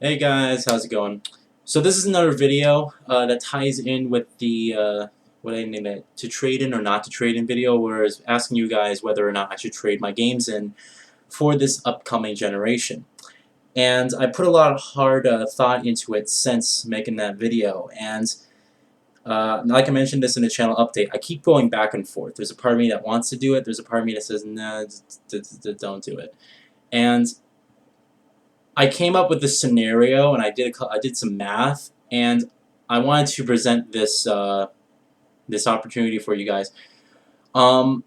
Hey guys, how's it going? So this is another video that ties in with the what I named it, to trade in or not to trade in video, where it's asking you guys whether or not I should trade my games in for this upcoming generation. And I put a lot of hard thought into it since making that video, and like I mentioned this in the channel update, I keep going back and forth. There's a part of me that wants to do it, there's a part of me that says, nah, don't do it. And I came up with this scenario, and I did some math, and I wanted to present this this opportunity for you guys. Um,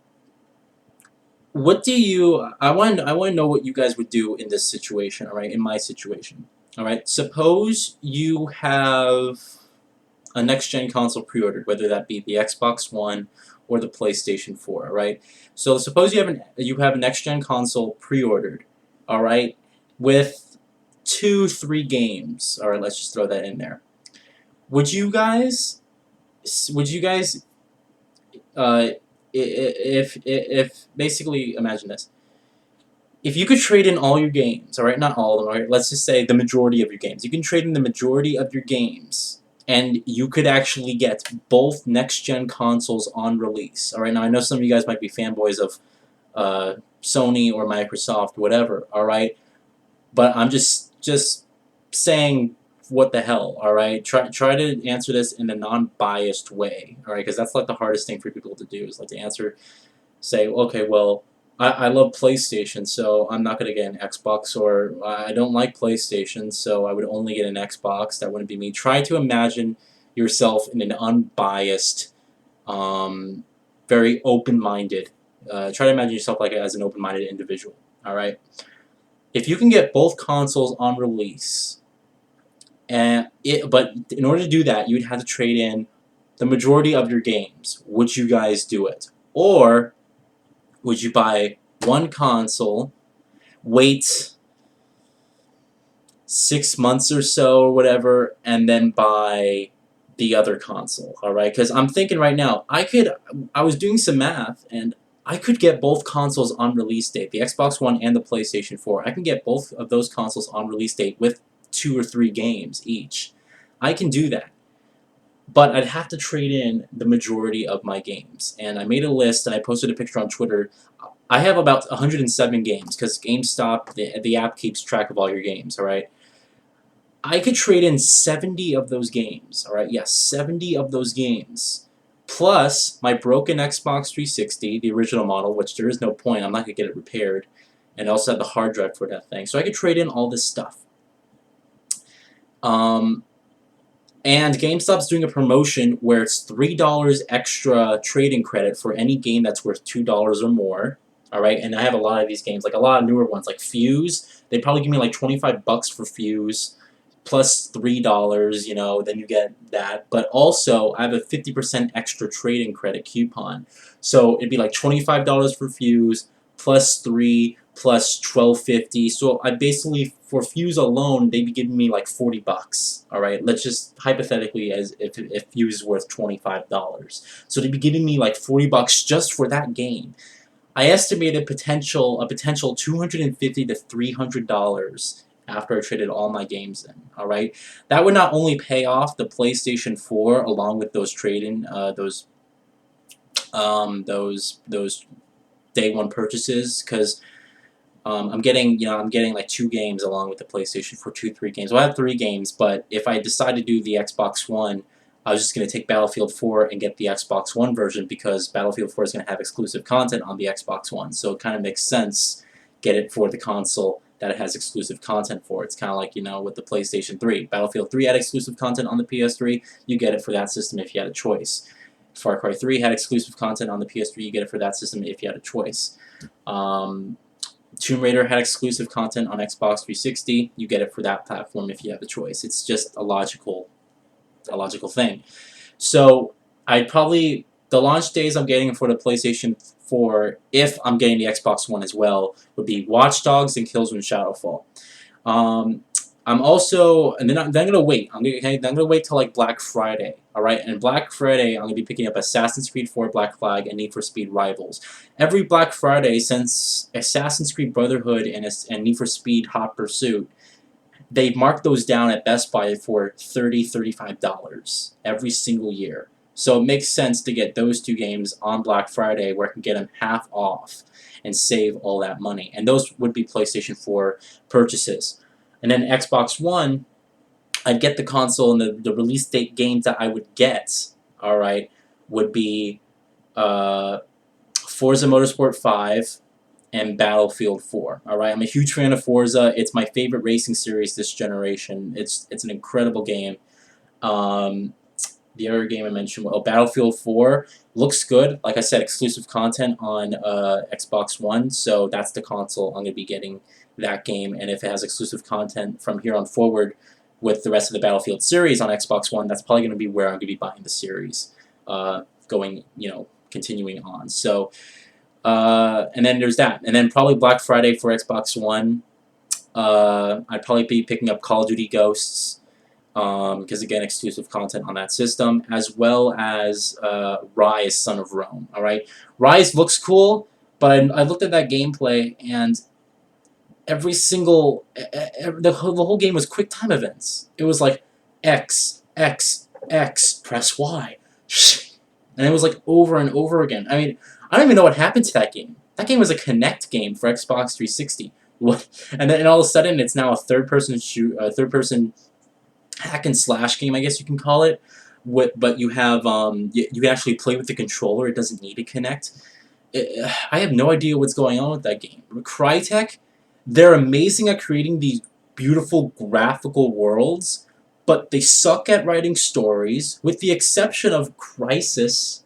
what do you? I want to know what you guys would do in this situation. All right, in my situation. All right, suppose you have a next gen console pre-ordered, whether that be the Xbox One or the PlayStation 4. All right, so suppose you have a next gen console pre-ordered. All right, with 2, 3 games. All right, let's just throw that in there. Would you guys? Would you guys? If basically imagine this. If you could trade in all your games, all right, not all of them, all right, let's just say the majority of your games. You can trade in the majority of your games, and you could actually get both next-gen consoles on release. All right, now I know some of you guys might be fanboys of Sony or Microsoft, whatever. All right, but I'm just saying, what the hell, all right? Try to answer this in a non-biased way, all right? Because that's like the hardest thing for people to do, is like to answer, say, okay, well, I love PlayStation, so I'm not going to get an Xbox, or I don't like PlayStation, so I would only get an Xbox. That wouldn't be me. Try to imagine yourself in an unbiased, very open-minded, try to imagine yourself like as an open-minded individual, all right? If you can get both consoles on release, but in order to do that, you'd have to trade in the majority of your games. Would you guys do it? Or would you buy one console, wait 6 months or so or whatever, and then buy the other console? All right, because I'm thinking right now, I was doing some math, and I could get both consoles on release date, the Xbox One and the PlayStation 4. I can get both of those consoles on release date with 2 or 3 games each. I can do that. But I'd have to trade in the majority of my games. And I made a list, and I posted a picture on Twitter. I have about 107 games, because GameStop, the app, keeps track of all your games, alright? I could trade in 70 of those games, alright? Yes, 70 of those games. Plus my broken Xbox 360, the original model, which there is no point, I'm not going to get it repaired. And I also have the hard drive for that thing. So I could trade in all this stuff. And GameStop's doing a promotion where it's $3 extra trading credit for any game that's worth $2 or more. Alright, and I have a lot of these games, like a lot of newer ones, like Fuse. They probably give me like 25 bucks for Fuse, plus $3, you know, then you get that. But also, I have a 50% extra trading credit coupon. So it'd be like $25 for Fuse, plus 3, plus $12.50. So I basically, for Fuse alone, they'd be giving me like 40 bucks. All right, let's just hypothetically, as if Fuse is worth $25. So they'd be giving me like 40 bucks just for that game. I estimated a potential $250 to $300 after I traded all my games in. All right, that would not only pay off the PlayStation 4 along with those trade-in, those day one purchases, because I'm getting like 2 games along with the PlayStation for 2, 3 games. Well, I have 3 games, but if I decide to do the Xbox One, I was just going to take Battlefield 4 and get the Xbox One version, because Battlefield 4 is going to have exclusive content on the Xbox One. So it kind of makes sense, get it for the console that it has exclusive content for. It's kind of like, you know, with the PlayStation 3. Battlefield 3 had exclusive content on the PS3. You get it for that system if you had a choice. Far Cry 3 had exclusive content on the PS3. You get it for that system if you had a choice. Tomb Raider had exclusive content on Xbox 360. You get it for that platform if you have a choice. It's just a logical thing. So the launch days I'm getting for the PlayStation 4, if I'm getting the Xbox One as well, would be Watch Dogs and Killzone Shadowfall. I'm also, and then I'm gonna wait. I'm gonna wait till like Black Friday. All right, and Black Friday I'm gonna be picking up Assassin's Creed 4 Black Flag and Need for Speed Rivals. Every Black Friday since Assassin's Creed Brotherhood and Need for Speed Hot Pursuit, they mark those down at Best Buy for $30, $35 every single year. So it makes sense to get those two games on Black Friday where I can get them half off and save all that money. And those would be PlayStation 4 purchases. And then Xbox One, I'd get the console, and the release date games that I would get, all right, would be Forza Motorsport 5 and Battlefield 4. All right, I'm a huge fan of Forza. It's my favorite racing series this generation. It's an incredible game. The other game I mentioned, well, Battlefield 4 looks good. Like I said, exclusive content on Xbox One, so that's the console I'm going to be getting that game. And if it has exclusive content from here on forward with the rest of the Battlefield series on Xbox One, that's probably going to be where I'm going to be buying the series, continuing on. So, and then there's that. And then probably Black Friday for Xbox One, I'd probably be picking up Call of Duty Ghosts, because again, exclusive content on that system, as well as Rise: Son of Rome. All right, Rise looks cool, but I looked at that gameplay, and every single the whole game was quick time events. It was like X X X, press Y, and it was like over and over again. I mean, I don't even know what happened to that game. That game was a Kinect game for Xbox 360. What? And then all of a sudden, it's now a third-person hack and slash game, I guess you can call it. But you have you can actually play with the controller. It doesn't need to connect. I have no idea what's going on with that game. Crytek, they're amazing at creating these beautiful graphical worlds, but they suck at writing stories, with the exception of Crysis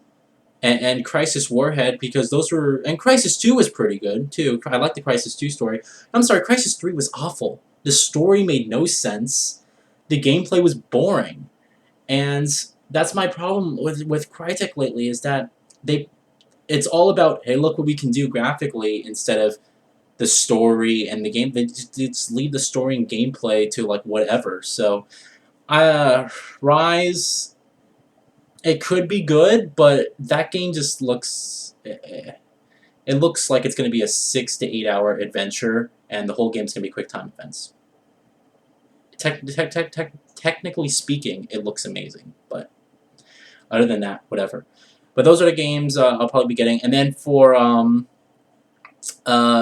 and Crysis Warhead, because those were... And Crysis 2 was pretty good, too. I like the Crysis 2 story. I'm sorry, Crysis 3 was awful. The story made no sense. The gameplay was boring. And that's my problem with Crytek lately, is that it's all about, hey, look what we can do graphically, instead of the story and the game. They just leave the story and gameplay to, like, whatever. So, Rise... It could be good, but that game just looks... It looks like it's going to be a 6 to 8 hour adventure, and the whole game's going to be quick time events. Technically speaking, it looks amazing, but other than that, whatever. But those are the games I'll probably be getting. And then for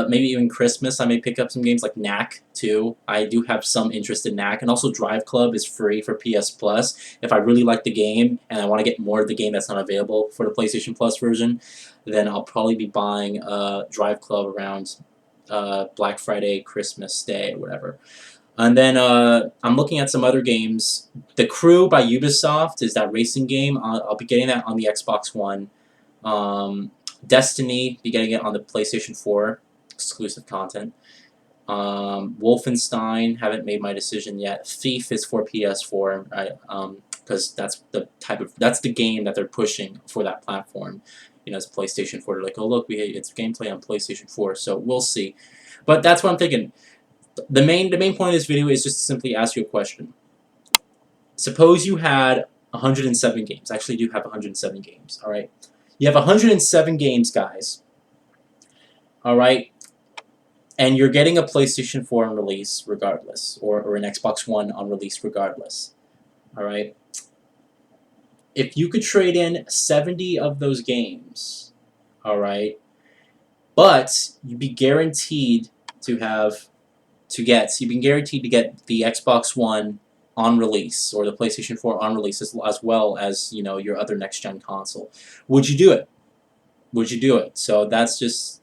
maybe even Christmas, I may pick up some games like Knack, too. I do have some interest in Knack. And also Drive Club is free for PS Plus. If I really like the game and I want to get more of the game that's not available for the PlayStation Plus version, then I'll probably be buying Drive Club around Black Friday, Christmas Day, or whatever. And then I'm looking at some other games. The Crew by Ubisoft is that racing game. I'll be getting that on the Xbox One. Destiny, be getting it on the PlayStation 4, exclusive content. Wolfenstein, haven't made my decision yet. Thief is for PS4, because that's the game that they're pushing for that platform. You know, it's PlayStation 4. They're like, oh look, it's gameplay on PlayStation 4, so we'll see. But that's what I'm thinking. The main point of this video is just to simply ask you a question. Suppose you had 107 games. I actually do have 107 games, alright? You have 107 games, guys. Alright? And you're getting a PlayStation 4 on release regardless, or an Xbox One on release regardless. Alright? If you could trade in 70 of those games, alright, but you'd be guaranteed to get the Xbox One on release, or the PlayStation 4 on release, as well as, you know, your other next-gen console. Would you do it? Would you do it? So that's just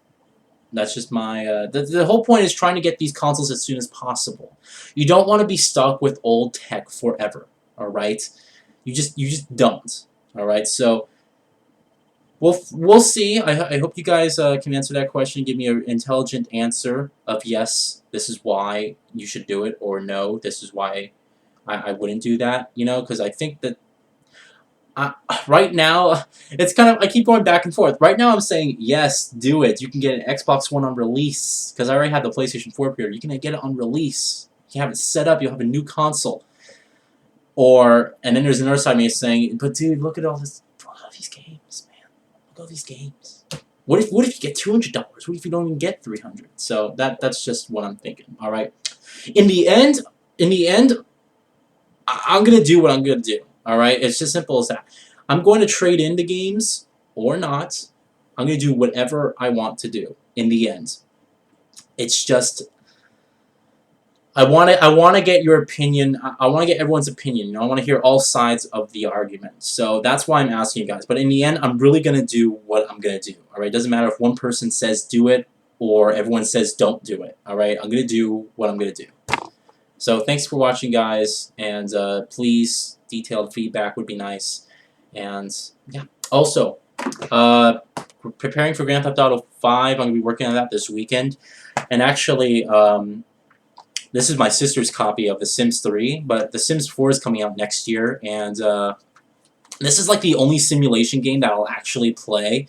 my... the whole point is trying to get these consoles as soon as possible. You don't want to be stuck with old tech forever, alright? You just don't, alright? So, we'll see. I hope you guys can answer that question, give me an intelligent answer of yes, this is why you should do it, or no, this is why I wouldn't do that, you know, because I think that right now, it's kind of, I keep going back and forth. Right now I'm saying, yes, do it. You can get an Xbox One on release, because I already have the PlayStation 4 period. You can get it on release. You can have it set up, you'll have a new console. And then there's another side of me saying, but dude, look at all these games, man. Look at all these games. What if you get $200? What if you don't even get $300? So that's just what I'm thinking, alright? In the end, in the end, I'm going to do what I'm going to do. All right? It's just simple as that. I'm going to trade in the games or not. I'm going to do whatever I want to do in the end. It's just I want to get your opinion. I want to get everyone's opinion. You know, I want to hear all sides of the argument. So that's why I'm asking you guys. But in the end, I'm really going to do what I'm going to do. All right? It doesn't matter if one person says do it or everyone says don't do it. All right? I'm going to do what I'm going to do. So thanks for watching, guys, and please, detailed feedback would be nice. And yeah, also, preparing for Grand Theft Auto 5. I'm going to be working on that this weekend. And actually, this is my sister's copy of The Sims 3, but The Sims 4 is coming out next year, and this is like the only simulation game that I'll actually play.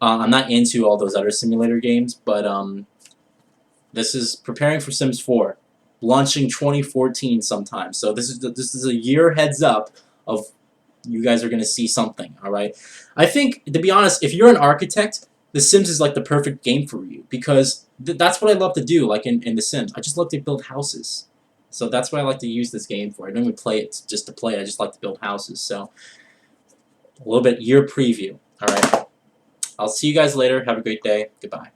I'm not into all those other simulator games, but this is preparing for Sims 4, launching 2014 sometime. So this is a year heads up of you guys are going to see something, all right? I think, to be honest, if you're an architect, The Sims is like the perfect game for you because that's what I love to do, like in The Sims. I just love to build houses. So that's what I like to use this game for. I don't even play it just to play it. I just like to build houses. So a little bit year preview, all right? I'll see you guys later. Have a great day. Goodbye.